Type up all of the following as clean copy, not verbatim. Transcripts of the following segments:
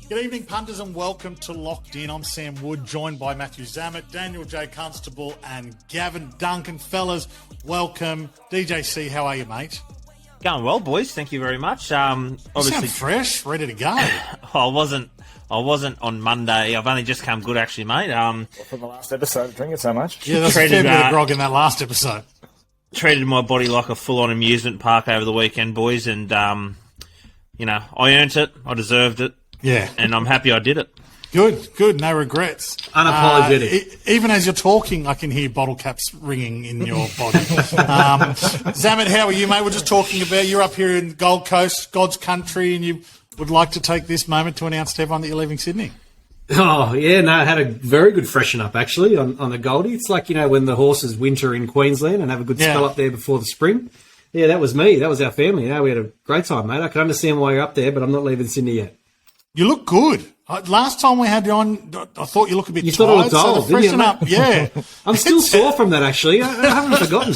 Good evening, punters, and welcome to Locked In. I'm Sam Wood, joined by Matthew Zammit, Daniel J. Constable, and Gavin Duncan. Fellas, welcome. DJC, how are you, mate? Going well, boys. Thank you very much. Obviously, you sound fresh, ready to go. I wasn't on Monday. I've only just come good, actually, mate. From the last episode, drinking so much. Yeah, there's a fair bit of grog in that last episode. Treated my body like a full-on amusement park over the weekend, boys, and I earned it. I deserved it. Yeah. And I'm happy I did it. Good. No regrets. Unapologetic. Even as you're talking, I can hear bottle caps ringing in your body. Zammit, how are you, mate? We're just talking about you're up here in Gold Coast, God's country, and you would like to take this moment to announce to everyone that you're leaving Sydney. Oh, yeah, no, I had a very good freshen up, actually, on the Goldie. It's like, when the horses winter in Queensland and have a good spell up there before the spring. Yeah, that was me. That was our family. We had a great time, mate. I can understand why you're up there, but I'm not leaving Sydney yet. You look good. Last time we had you on, I thought you looked a bit tired. You thought I looked old, so freshen up, yeah. I'm still sore from that, actually. I haven't forgotten.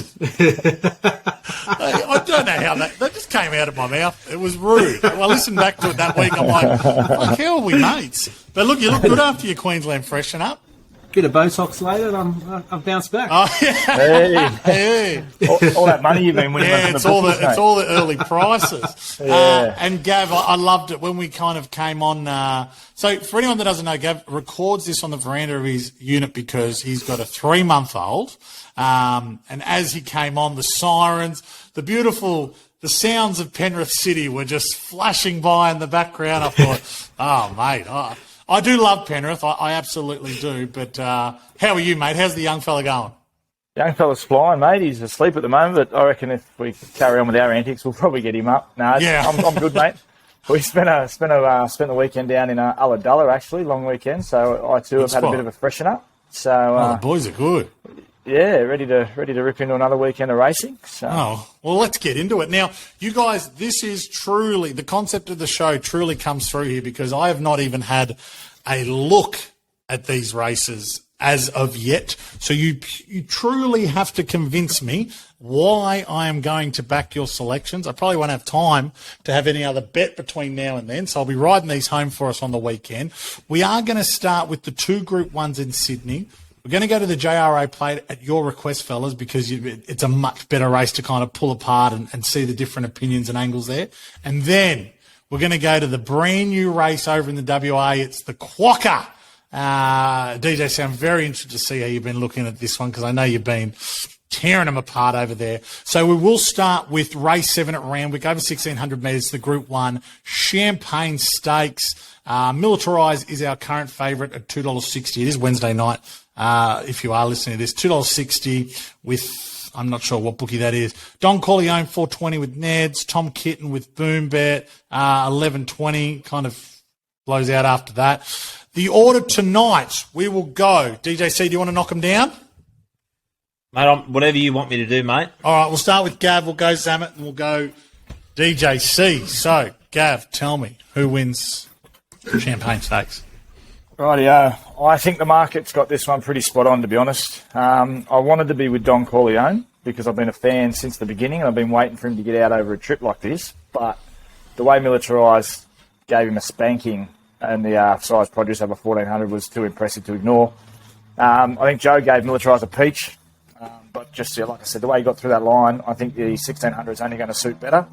I don't know how that just came out of my mouth. It was rude. I listened back to it that week. I'm like, how are we mates? But look, you look good after your Queensland freshen up. Get a Botox later, and I've bounced back. Oh, yeah. Hey. All that money you've been winning. Yeah, it's all the early prices. Yeah. And Gav, I loved it when we kind of came on. So for anyone that doesn't know, Gav records this on the veranda of his unit because he's got a 3-month-old. And as he came on, the sirens, the sounds of Penrith City were just flashing by in the background. I thought, oh, mate, I do love Penrith. I absolutely do. But how are you, mate? How's the young fella going? Young fella's flying, mate. He's asleep at the moment, but I reckon if we carry on with our antics, we'll probably get him up. No, I'm good, mate. We spent the weekend down in Ulladulla, actually, long weekend. So I too have had a bit of a freshen up. So the boys are good. Yeah, ready to rip into another weekend of racing. So. Oh, well, let's get into it. Now, you guys, this is truly, the concept of the show truly comes through here because I have not even had a look at these races as of yet. So you truly have to convince me why I am going to back your selections. I probably won't have time to have any other bet between now and then, so I'll be riding these home for us on the weekend. We are going to start with the 2 Group 1s in Sydney. We're going to go to the JRA Plate at your request, fellas, because it's a much better race to kind of pull apart and see the different opinions and angles there. And then we're going to go to the brand new race over in the WA. It's the Quokka. DJC, I'm very interested to see how you've been looking at this one because I know you've been tearing them apart over there. So we will start with race 7 at Randwick, over 1,600 metres, the Group 1 Champagne Stakes. Militarise is our current favourite at $2.60. It is Wednesday night. If you are listening to this, $2.60 with, I'm not sure what bookie that is. Don Corleone, $4.20 with Neds. Tom Kitten with Boombet, $11.20, kind of blows out after that. The order tonight, we will go. DJC, do you want to knock them down? Mate, whatever you want me to do, mate. All right, we'll start with Gav, we'll go Zammit, and we'll go DJC. So, Gav, tell me, who wins Champagne Stakes? Rightio. I think the market's got this one pretty spot on, to be honest. I wanted to be with Don Corleone because I've been a fan since the beginning and I've been waiting for him to get out over a trip like this. But the way Militarise gave him a spanking and the size produce over 1,400 was too impressive to ignore. I think Joe gave Militarise a peach. But just like I said, the way he got through that line, I think the 1,600 is only going to suit better.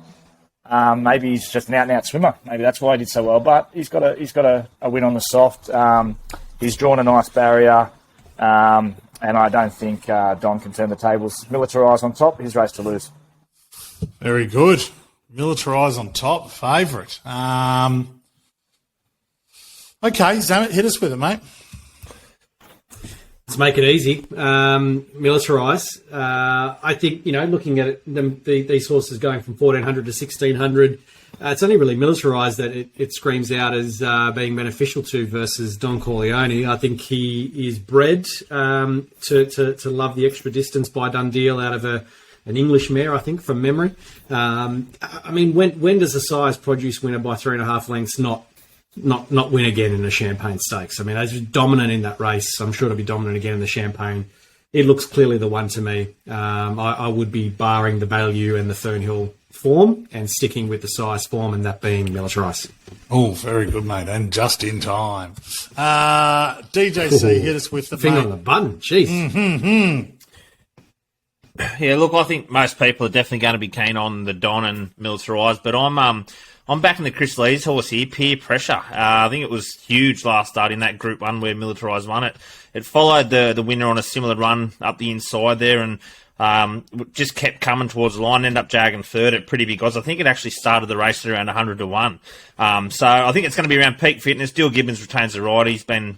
Maybe he's just an out-and-out swimmer. Maybe that's why he did so well. But he's got a win on the soft. He's drawn a nice barrier, and I don't think Don can turn the tables. Militarise on top, his race to lose. Very good. Militarise on top, favourite. Okay, Zammit, hit us with it, mate. Let's make it easy. Militarise. I think, looking at it, these horses going from 1,400 to 1,600, it's only really Militarise that it screams out as being beneficial to versus Don Corleone. I think he is bred to love the extra distance by Dundeel out of an English mare, I think, from memory. When does a size produce winner by 3.5 lengths not win again in the Champagne Stakes? I mean, as dominant in that race, I'm sure it'll be dominant again in the Champagne. It looks clearly the one to me. I would be barring the Baillieu and the Fernhill form and sticking with the size form, and that being militarised. Oh, very good, mate, and just in time. DJC, hit us with the finger on the button. Jeez. Yeah, look, I think most people are definitely going to be keen on the Don and militarised, but I'm backing the Chris Lee's horse here, Peer Pressure. I think it was huge last start in that Group 1 where militarised won it. It followed the winner on a similar run up the inside there and just kept coming towards the line, ended up jagging third at pretty big odds. I think it actually started the race at around 100 to 1. So I think it's going to be around peak fitness. Dill Gibbons retains the ride. He's been,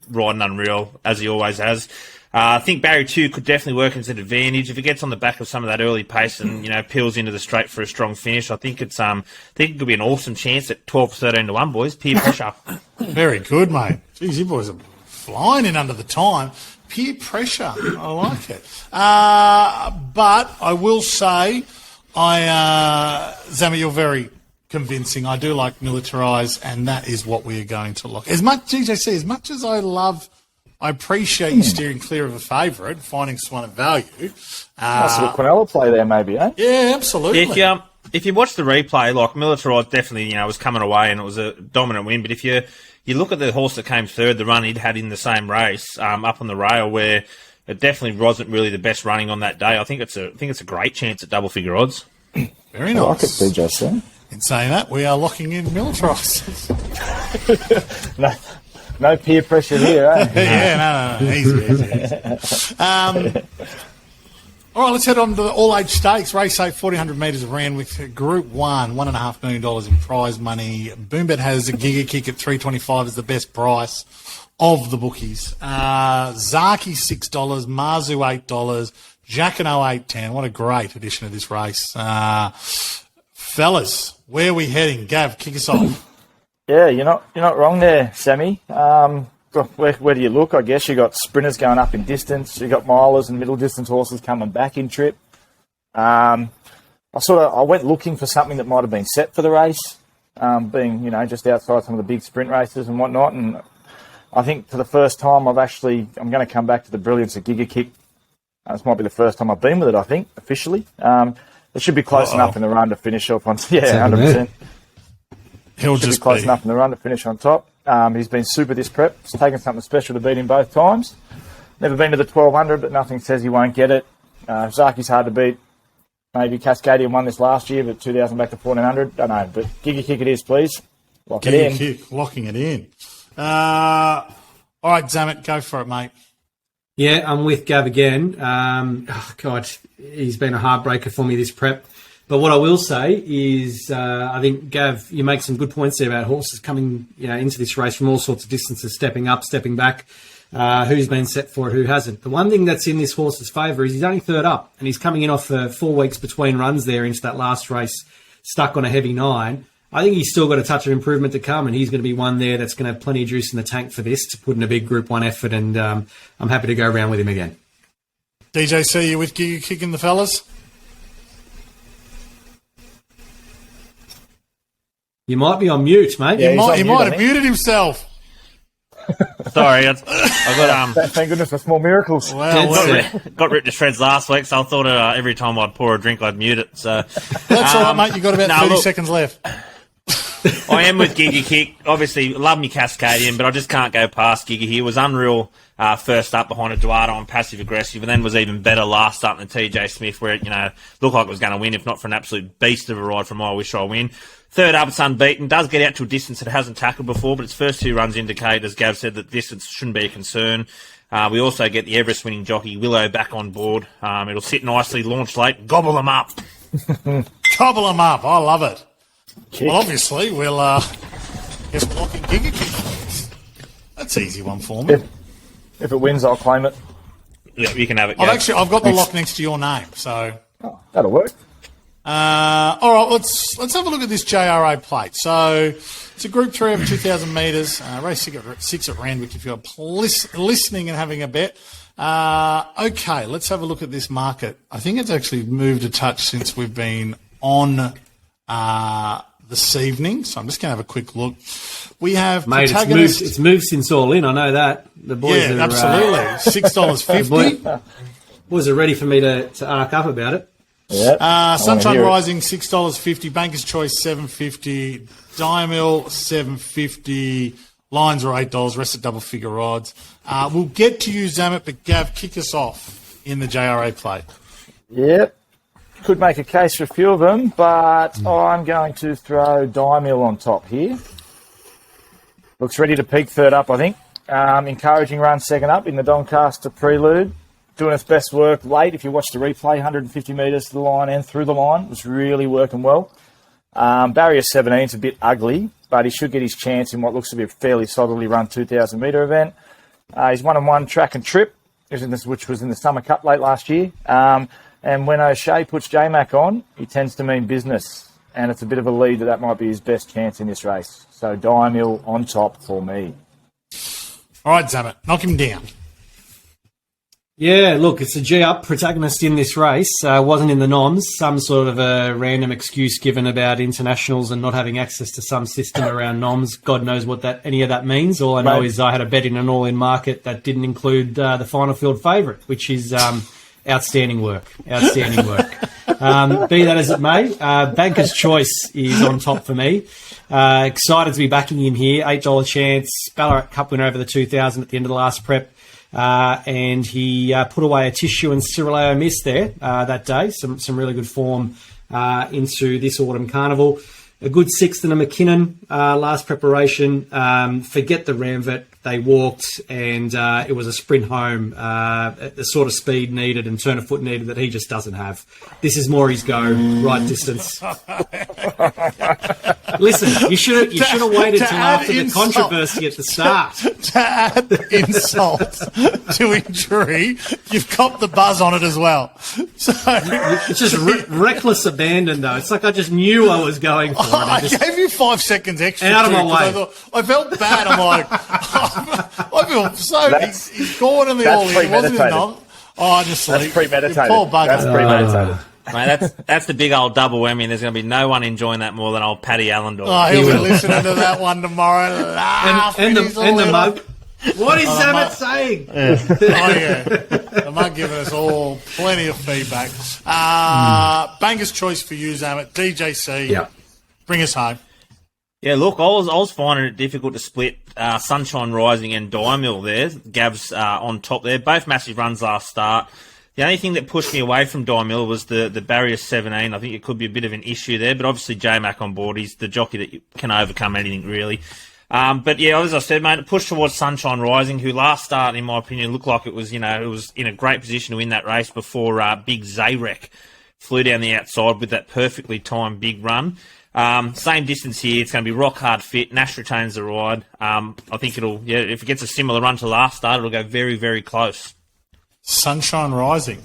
riding unreal, as he always has. I think Barry 2 could definitely work as an advantage. If he gets on the back of some of that early pace and, peels into the straight for a strong finish, I think it could be an awesome chance at 12, 13 to 1, boys. Peer Pressure. Very good, mate. Jeez, you boys are flying in under the time. Peer Pressure. I like it. But I will say, Zammit, you're very convincing. I do like militarised, and that is what we are going to look. As much as I appreciate you steering clear of a favourite, finding one of value. Nice little Quinella play there, maybe, eh? Yeah, absolutely. If you watch the replay, like militarised definitely, was coming away and it was a dominant win. But if you look at the horse that came third, the run he'd had in the same race, up on the rail, where it definitely wasn't really the best running on that day. I think it's a great chance at double figure odds. Very nice. I like it, DJC. In saying that, we are locking in militarised. No peer pressure here, eh? Yeah, no. Easy. All right, let's head on to the all-age stakes. Race 8, 1,400 metres of Randwick. Group 1, $1.5 million in prize money. Boombet has a giga kick at $3.25 as the best price of the bookies. Zaki $6, Marzu $8, Jacquino $8.10. What a great addition to this race. Fellas, where are we heading? Gav, kick us off. Yeah, you're not wrong there, Sammy. Where do you look? I guess you got sprinters going up in distance. You got milers and middle distance horses coming back in trip. I went looking for something that might have been set for the race, being just outside some of the big sprint races and whatnot. And I think for the first time, I'm going to come back to the brilliance of Giga Kick. This might be the first time I've been with it, I think, officially. It should be close enough in the run to finish off on. Yeah, 100%. He'll should just be close enough in the run to finish on top. He's been super this prep. He's taken something special to beat him both times. Never been to the 1,200, but nothing says he won't get it. Zaki's hard to beat. Maybe Cascadian won this last year, but 2,000 back to 1,400. Don't know, but Giga Kick it is, please. Lock it in. Giga Kick, locking it in. All right, Zammit, go for it, mate. Yeah, I'm with Gav again. God, he's been a heartbreaker for me this prep. But what I will say is, I think, Gav, you make some good points there about horses coming into this race from all sorts of distances, stepping up, stepping back, who's been set for it, who hasn't. The one thing that's in this horse's favour is he's only third up, and he's coming in off 4 weeks between runs there into that last race, stuck on a heavy 9. I think he's still got a touch of improvement to come, and he's going to be one there that's going to have plenty of juice in the tank for this to put in a big Group 1 effort, and I'm happy to go around with him again. DJC, you with Giga Kicking the fellas? You might be on mute, mate. Yeah, he might have muted himself. Sorry, I got Thank goodness for small miracles. got ripped to shreds last week, so I thought every time I'd pour a drink, I'd mute it. So that's all right, mate. You've got about 30 seconds left. I am with Giga Kick. Obviously, love me Cascadian, but I just can't go past Giga here. It was unreal first up behind Eduardo on passive aggressive, and then was even better last up than TJ Smith, where it looked like it was going to win, if not for an absolute beast of a ride from I Wish I Win. Third up, it's unbeaten. Does get out to a distance it hasn't tackled before, but its first 2 runs indicate, as Gav said, that distance shouldn't be a concern. We also get the Everest-winning jockey Willow back on board. It'll sit nicely, launch late, gobble them up. Gobble them up. I love it. Kick. Well, obviously, we'll guess we're locking Giga Kick. That's an easy one for me. If it wins, I'll claim it. Yeah, you can have it. I've got the lock next to your name, so that'll work. All right, let's have a look at this JRA Plate. So it's a Group 3 over 2,000 metres, race 6 at Randwick if you're listening and having a bet. Okay, let's have a look at this market. I think it's actually moved a touch since we've been on this evening, so I'm just going to have a quick look. We have protagonist. It's moved since All In, I know that. The boys are absolutely. $6.50. Boys are ready for me to arc up about it. Yep. Sunshine Rising, $6.50. Banker's Choice, $7.50. Diamil, $7.50. Lines are $8. Rest of double figure odds. We'll get to you, Zammit, but Gav, kick us off in the JRA Plate. Yep. Could make a case for a few of them, but I'm going to throw Diamil on top here. Looks ready to peak third up, I think. Encouraging run second up in the Doncaster Prelude. Doing its best work late. If you watch the replay, 150 metres to the line and through the line. It was really working well. Barrier 17 is a bit ugly, but he should get his chance in what looks to be a fairly solidly run 2,000 metre event. He's 1-on-1 track and trip, which was in the Summer Cup late last year. And when O'Shea puts J-Mac on, he tends to mean business. And it's a bit of a lead that might be his best chance in this race. So Diamil on top for me. All right, Zammit, knock him down. Yeah, look, it's a G-up protagonist in this race. Wasn't in the noms. Some sort of a random excuse given about internationals and not having access to some system around noms. God knows what any of that means. All I know is I had a bet in an all-in market that didn't include the final field favourite, which is outstanding work. Outstanding work. Be that as it may, Banker's Choice is on top for me. Excited to be backing him here. $8 chance. Ballarat Cup winner over the 2,000 at the end of the last prep. And he put away a Tissue and Cirileo miss there that day. Some really good form into this autumn carnival. A good sixth in a McKinnon last preparation. Forget the Ramvet. They walked, and it was a sprint home at the sort of speed needed and turn of foot needed that he just doesn't have. This is more his go, right distance. Listen, you should have waited till after the controversy at the start. To add insult to injury, you've copped the buzz on it as well. So it's just reckless abandon, though. It's like I just knew I was going for it. I gave you 5 seconds extra. Out of my way. I felt bad. I'm like, I feel so. He's gone in the all in. Wasn't it not? Honestly, that's premeditated. Poor bugger. That's premeditated. Mate, that's the big old double whammy, and there's going to be no one enjoying that more than old Paddy Allendorf. Oh, he'll be listening to that one tomorrow. And the mug. What is Zammit saying? Yeah. The mug giving us all plenty of feedback. Banger's Choice for you, Zammit. DJC. Yeah. Bring us home. Yeah, look, I was finding it difficult to split Sunshine Rising and Diamil there. Gav's on top there. Both massive runs last start. The only thing that pushed me away from Diamil was the barrier 17. I think it could be a bit of an issue there, but obviously J-Mac on board. He's the jockey that can overcome anything, really. But yeah, as I said, mate, it pushed towards Sunshine Rising, who last start, in my opinion, looked like it was in a great position to win that race before Big Zayrek flew down the outside with that perfectly timed big run. Same distance here. It's going to be rock hard fit. Nash retains the ride. I think if it gets a similar run to last start, it'll go very, very close. Sunshine Rising.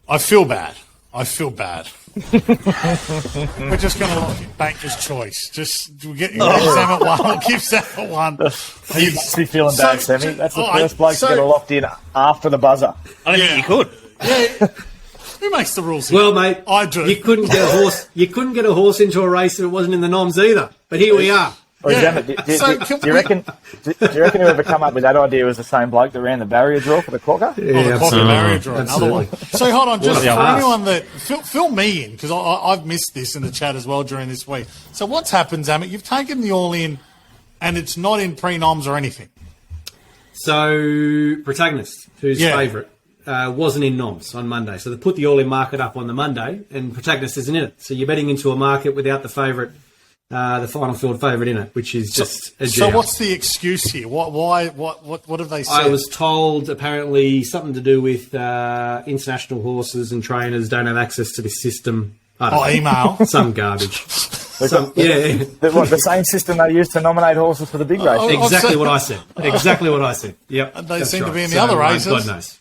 I feel bad. We're just going to lock in Banker's Choice. We'll give Zammit one. We'll give Zammit one. You must be feeling bad, Sammy. That's the first bloke to get locked in after the buzzer. I don't think you could. Yeah. Who makes the rules here? Well, mate, I do. You couldn't get a horse. You couldn't get a horse into a race if it wasn't in the noms either. But here we are. Zammit, do you reckon whoever come up with that idea was the same bloke that ran the barrier draw for the Quokka? Yeah, the Quokka barrier draw, another one. So hold on, just for anyone that fill me in, because I've missed this in the chat as well during this week. So what's happened, Zammit? You've taken the all in, and it's not in pre-noms or anything. So Protagonist, who's favourite, wasn't in noms on Monday. So they put the all in market up on the Monday, and Protagonist isn't in it. So you're betting into a market without the favourite. The final field favourite in it, which is just a So what's the excuse here? What have they said? I was told apparently something to do with international horses and trainers don't have access to this system. Email. Some garbage. The same system they use to nominate horses for the big race. Exactly what I said. Exactly what I said. Yep. And they seem to be in the other races. God knows.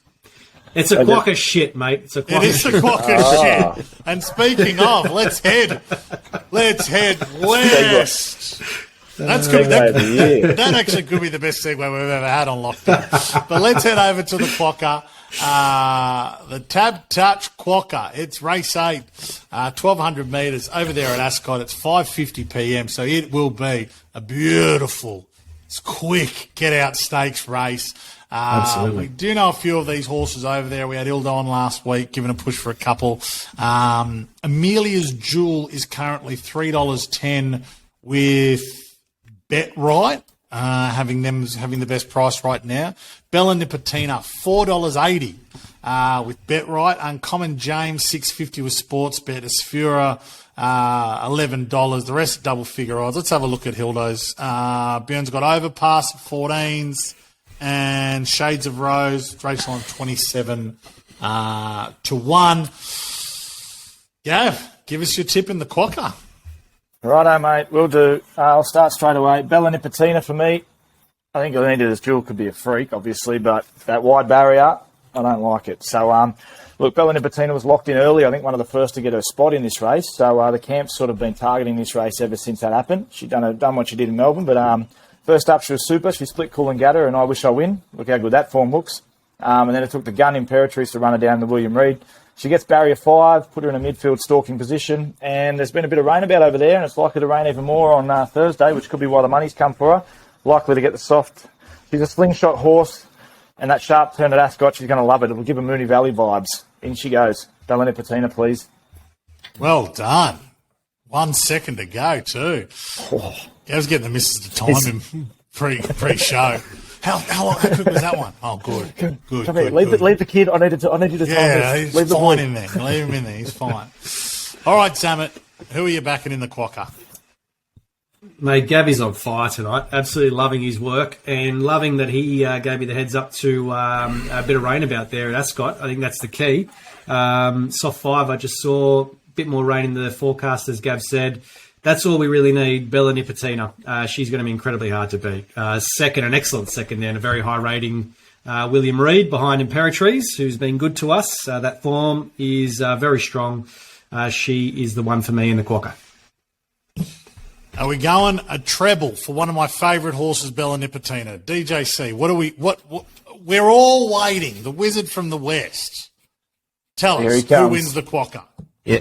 It's a Quokka shit, mate. It's a Quokka shit. It is a Quokka shit. And speaking of, let's head west. That's good. That actually could be the best segue we've ever had on lockdown. But let's head over to the Quokka. The Tab Touch Quokka. It's race 8, 1,200 metres over there at Ascot. It's 5:50 p.m. So it will be a beautiful It's quick get-out stakes race. Absolutely. We do know a few of these horses over there. We had Ilda on last week, giving a push for a couple. Amelia's Jewel is currently $3.10 with Bet Right, having the best price right now. Bella Nipotina, $4.80 with Bet Right. Uncommon James, $6.50 with Sports Bet. Asfura, $11. The rest are double figure odds. Let's have a look at Hildo's. Bjorn's got Overpass at 14s. And Shades of Rose, race line 27 to 1. Gav, give us your tip in the Quokka. Righto, mate. Will do. I'll start straight away. Bella Nipotina for me. I think Alenda's Jewel could be a freak, obviously, but that wide barrier, I don't like it. So, look, Bella Nipotina was locked in early. I think one of the first to get her spot in this race. So the camp's sort of been targeting this race ever since that happened. She done what she did in Melbourne, but first up, she was super. She split Coolangatta, and I Wish I Win. Look how good that form looks. And then it took the gun Imperatrice to run her down to William Reid. She gets barrier 5, put her in a midfield stalking position, and there's been a bit of rain about over there, and it's likely to rain even more on Thursday, which could be why the money's come for her. Likely to get the soft. She's a slingshot horse, and that sharp turn at Ascot, she's going to love it. It'll give her Moonee Valley vibes. In she goes. Bella Nipotina, please. Well done. 1 second to go, too. Oh. I was getting the missus to time him pre-show. How quick was that one? Oh, good. Good. Come here, leave the kid. I need you to time this. Yeah, he's leave fine in there. Leave him in there. He's fine. All right, Zammit, who are you backing in the Quokka? Mate, Gabby's on fire tonight. Absolutely loving his work and loving that he gave me the heads up to a bit of rain about there at Ascot. I think that's the key. Soft 5, I just saw a bit more rain in the forecast, as Gab said. That's all we really need. Bella Nipotina. She's going to be incredibly hard to beat. Second, an excellent second there, and a very high rating. William Reid behind Imperatrice, who's been good to us. That form is very strong. She is the one for me in the Quokka. Are we going a treble for one of my favourite horses, Bella Nipotina? DJC, what we're all waiting. The Wizard from the West. Tell us, who wins the Quokka? Yeah.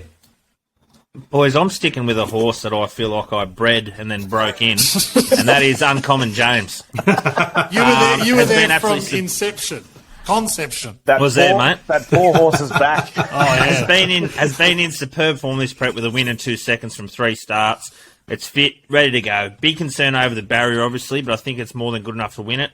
Boys, I'm sticking with a horse that I feel like I bred and then broke in, and that is Uncommon James. You were there from conception. Mate? That poor horse is back. Oh, yeah. Has been in superb form this prep with a win in 2 seconds from 3 starts. It's fit, ready to go. Big concern over the barrier, obviously, but I think it's more than good enough to win it.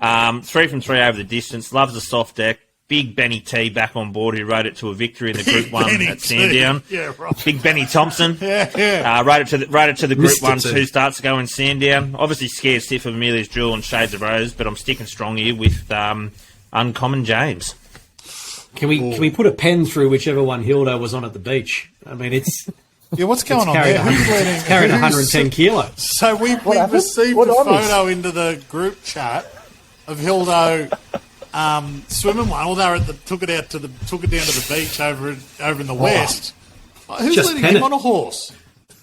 3 from 3 over the distance. Loves the soft deck. Big Benny T back on board, who rode it to a victory in the Group 1 at Sandown. Yeah, right. Big Benny Thompson. Yeah. Rode it to the Group Missed 1 it too. 2 starts ago in Sandown. Obviously scared stiff of Amelia's Jewel and Shades of Rose, but I'm sticking strong here with Uncommon James. Can we put a pen through whichever one Hilda was on at the beach? I mean, it's Yeah, what's going on carrying there? it's carrying 110 kilos. So we happened? received What a did I miss? photo into the group chat of Hildo swimming one. Well, took it down to the beach over in the west. Who's Just letting pen him it. on a horse?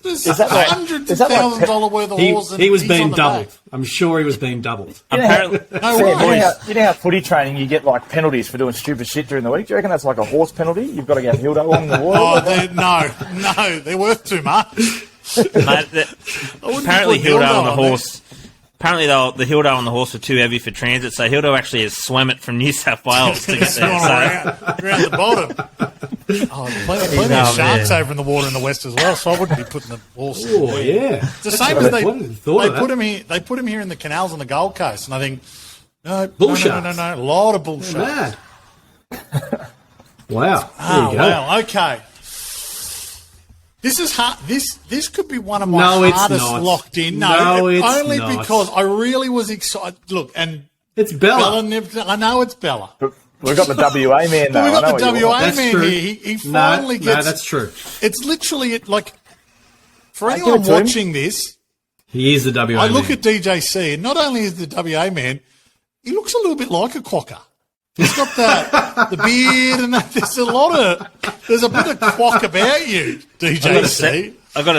There's Is that like- hundreds is of that like $1,000 worth of He horses. was and he's being on the doubled. back. I'm sure he was being doubled. Apparently, No You way. know how footy training you get like penalties for doing stupid shit during the week? Do you reckon that's like a horse penalty? You've got to get Hilda along the water. No, they're worth too much. mate, apparently put Hilda Hilda on the on there. horse. Apparently, the Hilda on the horse were too heavy for transit, so Hilda actually has swam it from New South Wales to get It's gone there. around the bottom. Oh, plenty of Oh, sharks man. over in the water in the west as well, so I wouldn't be putting the horse. Oh, yeah. It's the same as they Thought put him here. They put him here in the canals on the Gold Coast, and I think Bull sharks. no, a lot of bull sharks. Mad. Wow. There Oh you go. wow, okay. This is hard. This could be one of my No, it's hardest not. locked in. No, it's only not. because I really was excited. Look, and It's Bella. I know it's Bella. We've got the WA man, though. But we've I know got what the you WA want. That's man true. here. He finally No, gets. that's true. It's literally like for give anyone it to him. watching this. He is the WA I look man. at DJC, and not only is the WA man, he looks a little bit like a Quokka. He's got the beard, and there's a bit of Quokka about you, DJC. I've got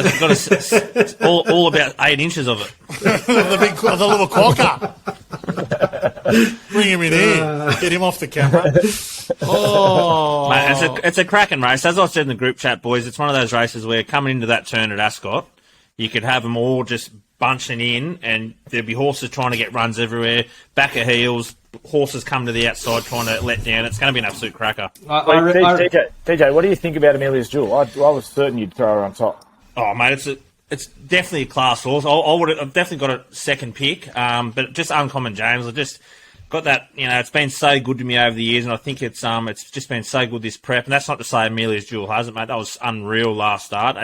all about 8 inches of it. the little Quokka. Bring him in here. Get him off the camera. Oh, Mate, it's a cracking race. As I said in the group chat, boys, it's one of those races where coming into that turn at Ascot, you could have them all just bunching in, and there'd be horses trying to get runs everywhere, back of heels, horses come to the outside trying to let down. It's going to be an absolute cracker. DJ, what do you think about Amelia's Jewel? I was certain you'd throw her on top. Oh, mate, it's definitely a class horse. I've definitely got a second pick, but just Uncommon James. I just got that, it's been so good to me over the years, and I think it's just been so good this prep. And that's not to say Amelia's Jewel hasn't, mate. That was unreal last start.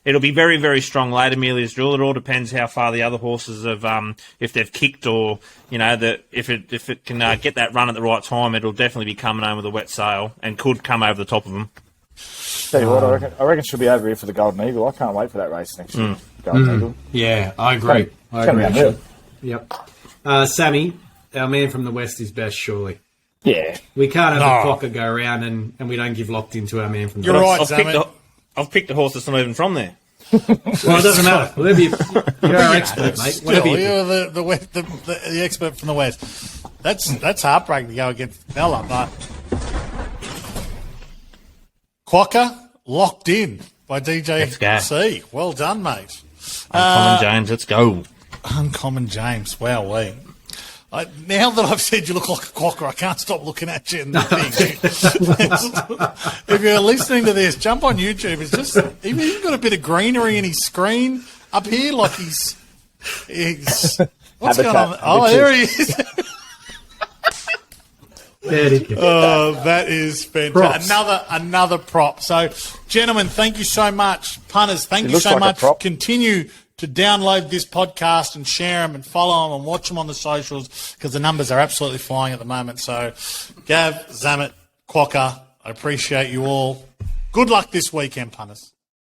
It'll be very, very strong late, Amelia's Jewel. It all depends how far the other horses have, if they've kicked or, if it can get that run at the right time, it'll definitely be coming home with a wet sail and could come over the top of them. Tell you what, I reckon she'll be over here for the Golden Eagle. I can't wait for that race next year. Golden Eagle. Yeah, I agree. It's going to be unreal. Yep. Sammy, our man from the West is best, surely. Yeah. We can't have a Quokka go around and we don't give locked into our man from the You're West. right, I've picked a horse that's not even from there. Well, it doesn't matter. Whatever you're our expert, mate. Whatever You're the expert from the West. That's heartbreaking to go against Bella, but Quokka locked in by DJC. Well done, mate. Uncommon James, let's go. Uncommon James. Wow, now that I've said you look like a Quokka, I can't stop looking at you. And if you're listening to this, jump on YouTube. It's just he's even got a bit of greenery in his screen up here, like he's what's going on? Oh, there he is. That is fantastic. Another prop. So, gentlemen, thank you so much. Punters, thank you so much. Continue to download this podcast and share them and follow them and watch them on the socials because the numbers are absolutely flying at the moment. So, Gav, Zammit, Quokka, I appreciate you all. Good luck this weekend, punters.